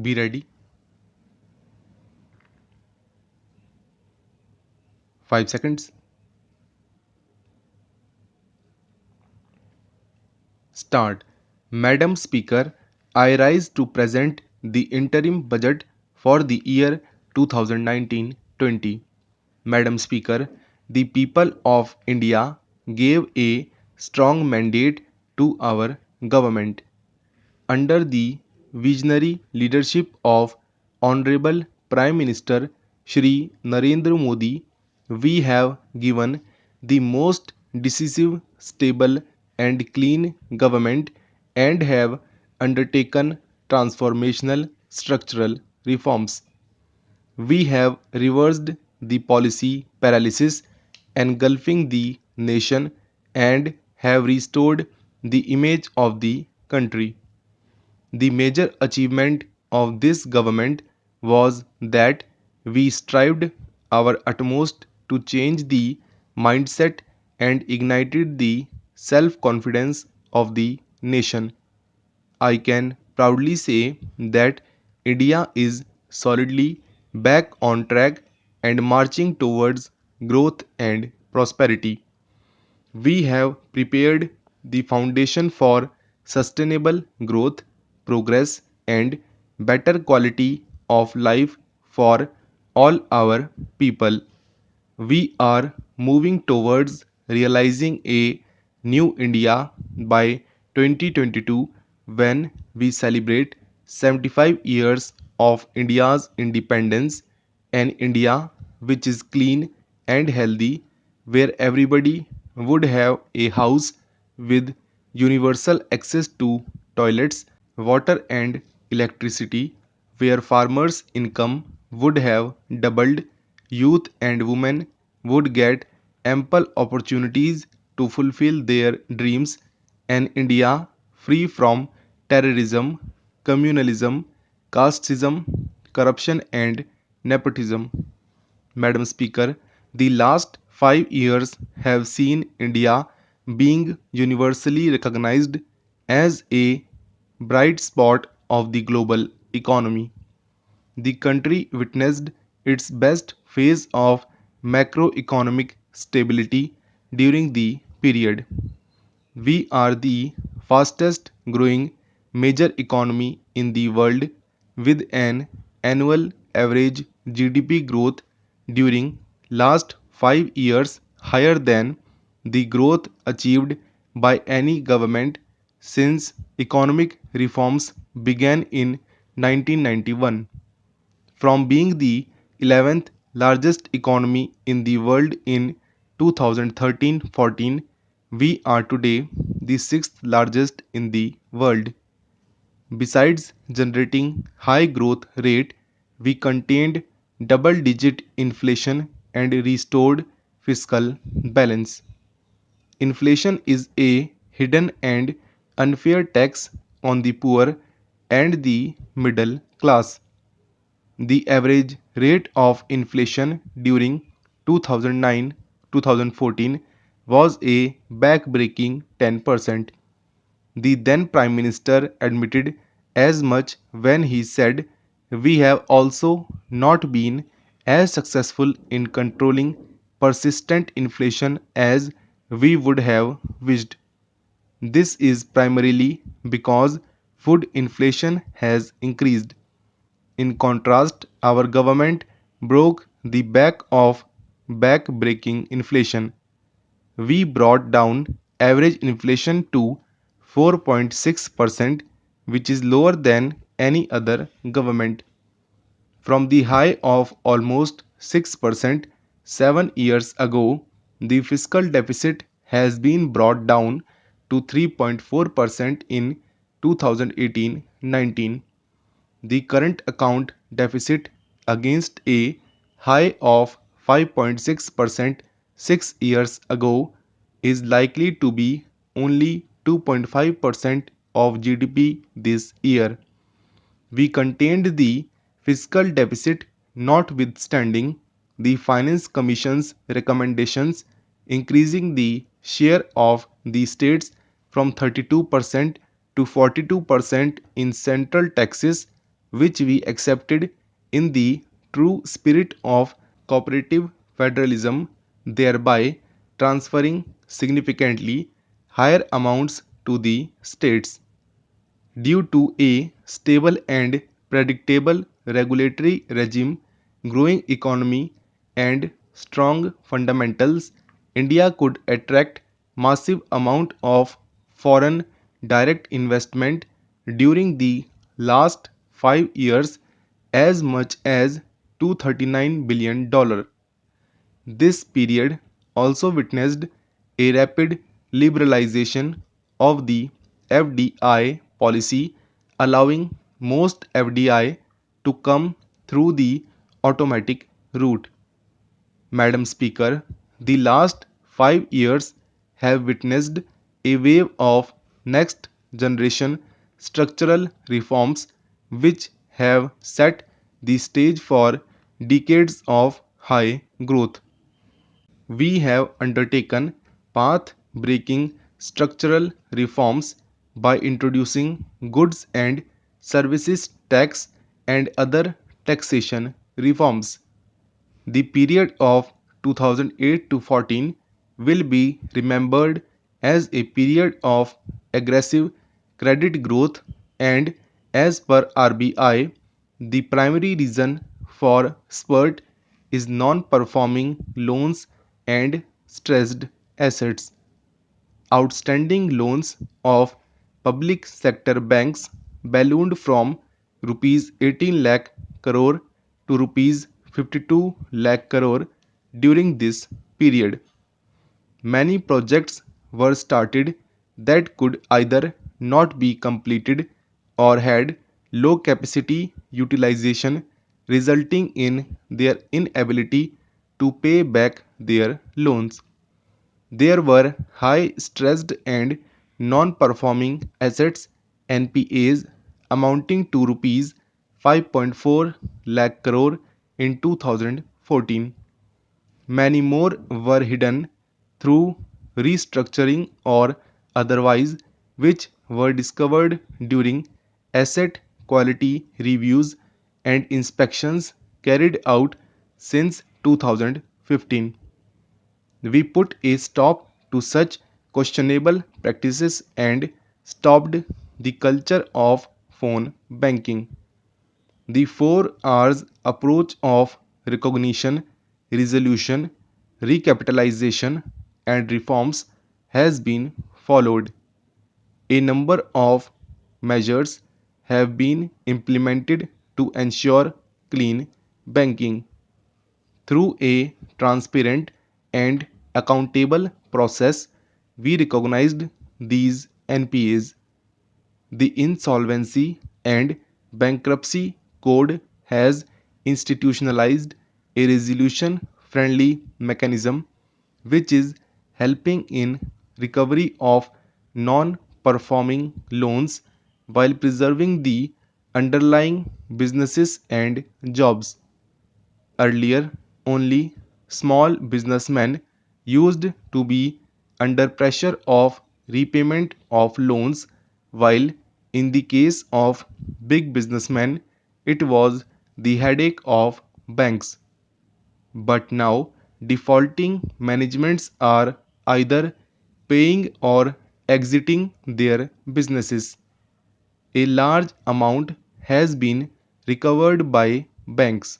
Be ready. 5 seconds. Start. Madam Speaker, I rise to present the interim budget for the year 2019-20. Madam Speaker, the people of India gave a strong mandate to our government. Under the visionary leadership of Honorable Prime Minister Shri Narendra Modi, we have given the most decisive, stable and clean government and have undertaken transformational structural reforms. We have reversed the policy paralysis engulfing the nation and have restored the image of the country. The major achievement of this government was that we strived our utmost to change the mindset and ignited the self-confidence of the nation. I can proudly say that India is solidly back on track and marching towards growth and prosperity. We have prepared the foundation for sustainable growth, progress, and better quality of life for all our people. We are moving towards realizing a new India by 2022 when we celebrate 75 years of India's independence, an India which is clean and healthy, where everybody would have a house with universal access to toilets, water, and electricity, where farmers' income would have doubled, youth and women would get ample opportunities to fulfill their dreams, an India free from terrorism, communalism, casteism, corruption, and nepotism. Madam Speaker, the last 5 years have seen India being universally recognized as a bright spot of the global economy. The country witnessed its best phase of macroeconomic stability during the period. We are the fastest growing major economy in the world with an annual average GDP growth during last 5 years higher than the growth achieved by any government since economic reforms began in 1991. From being the 11th largest economy in the world in 2013-14, we are today the 6th largest in the world. Besides generating high growth rate, we contained double-digit inflation and restored fiscal balance. Inflation is a hidden and unfair tax on the poor and the middle class. The average rate of inflation during 2009-2014 was a back-breaking 10%. The then Prime Minister admitted as much when he said, "We have also not been as successful in controlling persistent inflation as we would have wished." This is primarily because food inflation has increased. In contrast, our government broke the back of back-breaking inflation. We brought down average inflation to 4.6%, which is lower than any other government. From the high of almost 6% 7 years ago, the fiscal deficit has been brought down to 3.4% in 2018-19. The current account deficit against a high of 5.6% 6 years ago is likely to be only 2.5% of GDP this year. We contained the fiscal deficit notwithstanding the Finance Commission's recommendations increasing the share of the states from 32% to 42% in central taxes, which we accepted in the true spirit of cooperative federalism, thereby transferring significantly higher amounts to the states. Due to a stable and predictable regulatory regime, growing economy, and strong fundamentals, India could attract massive amount of foreign direct investment during the last 5 years, as much as $239 billion. This period also witnessed a rapid liberalization of the FDI policy, allowing most FDI to come through the automatic route. Madam Speaker, the last 5 years have witnessed a wave of next generation structural reforms which have set the stage for decades of high growth. We have undertaken path-breaking structural reforms by introducing goods and services tax and other taxation reforms. The period of 2008 to 14 will be remembered as a period of aggressive credit growth, and as per RBI, the primary reason for spurt is non-performing loans and stressed assets. Outstanding loans of public sector banks ballooned from rupees 18 lakh crore to rupees 52 lakh crore during this period. Many projects were started that could either not be completed or had low capacity utilization, resulting in their inability to pay back their loans. There were high stressed and non-performing assets (NPAs) amounting to rupees 5.4 lakh crore in 2014. Many more were hidden through restructuring or otherwise, which were discovered during asset quality reviews and inspections carried out since 2015. We put a stop to such questionable practices and stopped the culture of phone banking. The 4 R's approach of recognition, resolution, recapitalization, and reforms has been followed. A number of measures have been implemented to ensure clean banking. Through a transparent and accountable process, we recognized these NPAs. The Insolvency and Bankruptcy Code has institutionalized a resolution friendly mechanism which is helping in recovery of non performing loans while preserving the underlying businesses and jobs. Earlier, only small businessmen used to be under pressure of repayment of loans, while in the case of big businessmen, it was the headache of banks. But now, defaulting managements are either paying or exiting their businesses. A large amount has been recovered by banks.